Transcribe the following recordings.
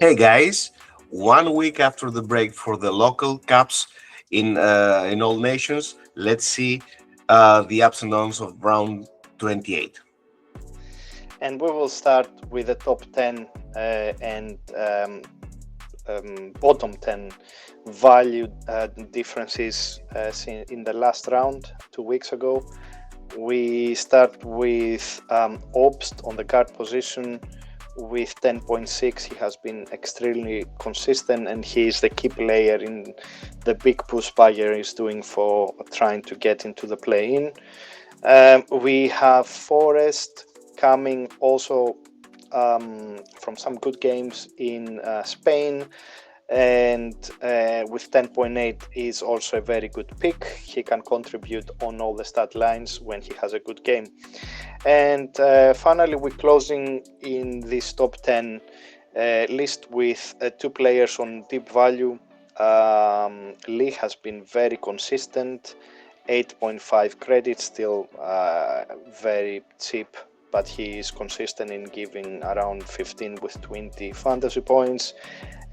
Hey guys, 1 week after the break for the local cups in all nations, let's see the ups and downs of round 28. And we will start with the top 10 and bottom 10 value differences in the last round 2 weeks ago. We start with Obst on the guard position with 10.6. He has been extremely consistent and he is the key player in the big push Bayern is doing for trying to get into the play-in. We have Forest coming also from some good games in Spain, and with 10.8 is also a very good pick. He can contribute on all the stat lines when he has a good game. And finally, we're closing in this top 10 list with two players on deep value. Lee has been very consistent, 8.5 credits, still very cheap, but he is consistent in giving around 15 with 20 fantasy points.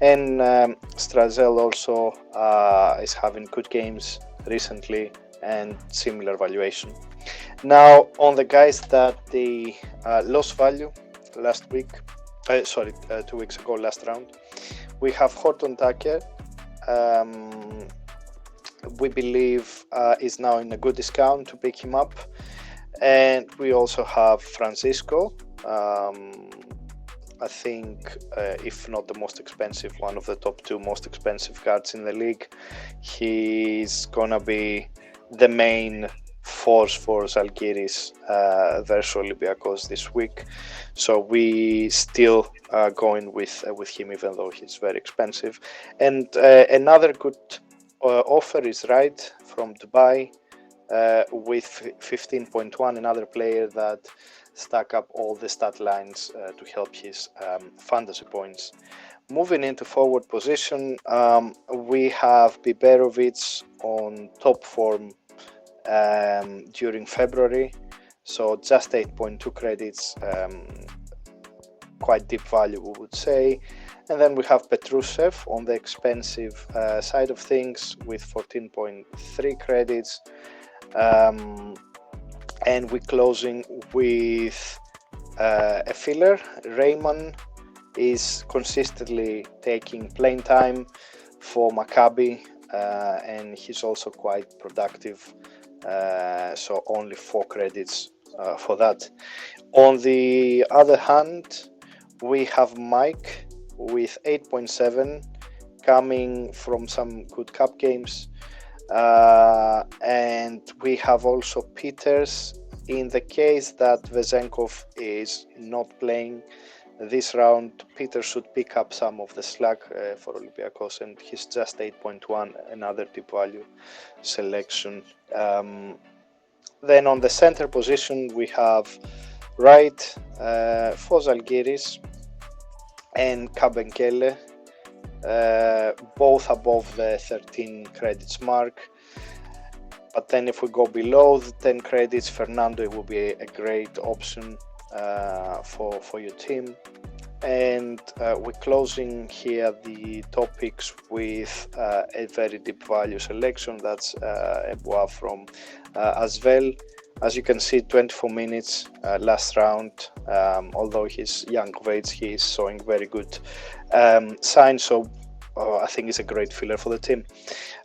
And Strazel also is having good games recently and similar valuation. Now, on the guys that they lost value last week, 2 weeks ago, last round, we have Horton Tucker. We believe is now in a good discount to pick him up. And we also have Francisco. I think, if not the most expensive, one of the top two most expensive cards in the league. He's gonna be the main force for Zalgiris versus Olympiacos this week. So we still going with him, even though he's very expensive. And another good offer is Right from Dubai with 15.1, another player that stack up all the stat lines to help his fantasy points. Moving into forward position, we have Biberovic on top form during February, so just 8.2 credits, quite deep value we would say. And then we have Petrusev on the expensive side of things with 14.3 credits. And we're closing with a filler. Raymond is consistently taking playing time for Maccabi, and he's also quite productive. So only 4 credits for that. On the other hand, we have Mike with 8.7 coming from some good cup games. And we have also Peters in the case that Vezenkov is not playing this round. Peters should pick up some of the slack for Olympiacos, and he's just 8.1, another deep value selection. Then on the center position we have Wright for Zalgiris and Kabenkele, both above the 13 credits mark. But then if we go below the 10 credits, Fernando will be a great option for your team. And we're closing here the topics with a very deep value selection. That's Ebois from Asvel. As you can see, 24 minutes last round. Although he's young of age, he is showing very good signs. So I think it's a great filler for the team.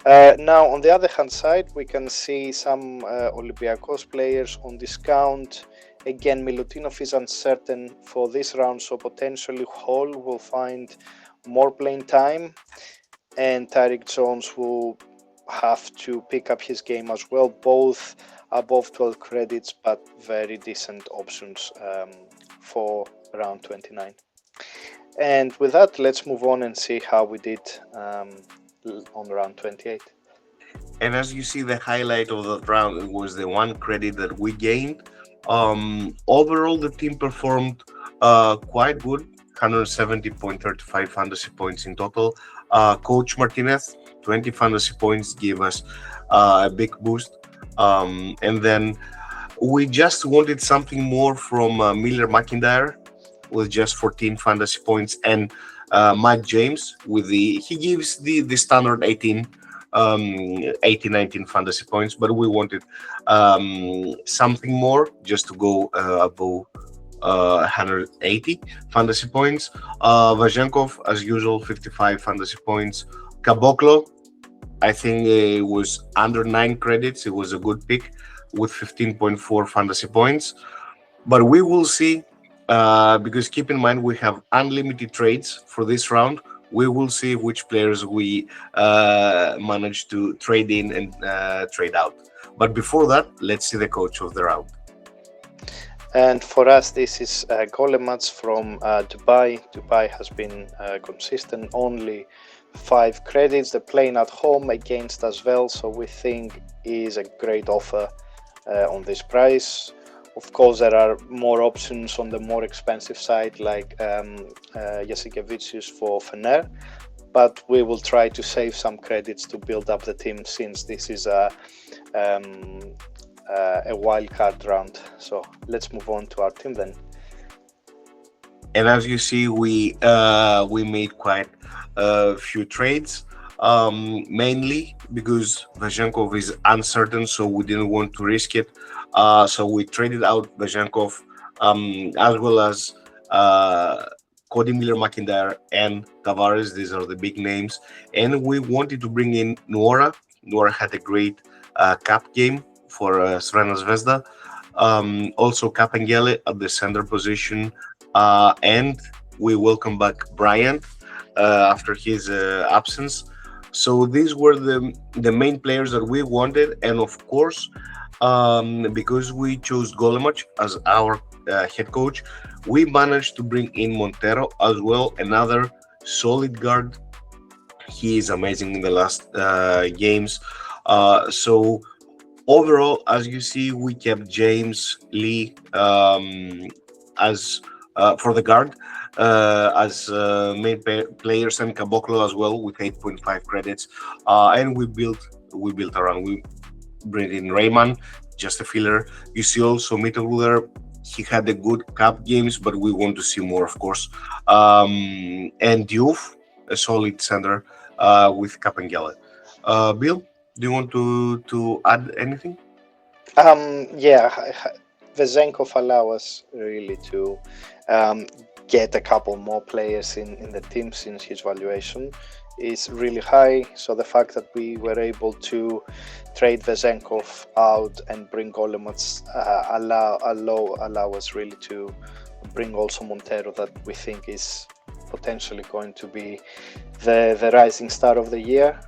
Now, on the other hand side, we can see some Olympiacos players on discount. Again, Milutinov is uncertain for this round, so potentially Hall will find more playing time, and Tyreek Jones will have to pick up his game as well. Both above 12 credits, but very decent options for round 29. And with that, let's move on and see how we did on round 28. And as you see, the highlight of that round was the 1 credit that we gained. Overall, the team performed quite good, 170.35 fantasy points in total. Coach Martinez, 20 fantasy points, gave us a big boost. And then we just wanted something more from Miller McIntyre with just 14 fantasy points. And Mike James with he gives the standard 18 19 fantasy points, but we wanted something more just to go above 180 fantasy points. Vazenkov, as usual, 55 fantasy points. Caboclo, I think it was under 9 credits. It was a good pick with 15.4 fantasy points. But we will see, because keep in mind we have unlimited trades for this round. We will see which players we manage to trade in and trade out. But before that, let's see the coach of the round. And for us, this is Golemats from Dubai. Dubai has been consistent, only 5 credits. They're playing at home against us well, so we think is a great offer on this price. Of course, there are more options on the more expensive side, like Jasikevicius for Fener, but we will try to save some credits to build up the team, since this is a wild card round. So let's move on to our team then. And as you see, we made quite a few trades, mainly because Vazenkov is uncertain, so we didn't want to risk it. So we traded out Vazenkov, as well as Cody Miller-McIntyre and Tavares. These are the big names. And we wanted to bring in Nuora. Nuora had a great cap game for Crvena Zvezda. Also Capangele at the center position. And we welcome back Bryant after his absence. So these were the main players that we wanted. And of course, because we chose Golemac as our head coach, we managed to bring in Montero as well, another solid guard. He is amazing in the last games. So overall, as you see, we kept James Lee as for the guard as main players, and Caboclo as well with 8.5 credits. And we built around. We bring in Rayman, just a filler. You see also Mittelruder. He had a good cup games, but we want to see more, of course. And Diouf, a solid center with Capangele. Bill, do you want to add anything? Yeah, Vezenkov allow us really to get a couple more players in the team, since his valuation is really high. So the fact that we were able to trade Vezenkov out and bring Golemats allow us really to bring also Montero, that we think is potentially going to be the rising star of the year.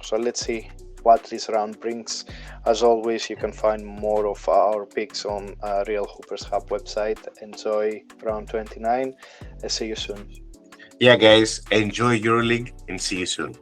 So let's see what this round brings. As always, you can find more of our picks on Real Hoopers Hub website. Enjoy round 29 and see you soon. Yeah, guys, enjoy Euroleague and see you soon.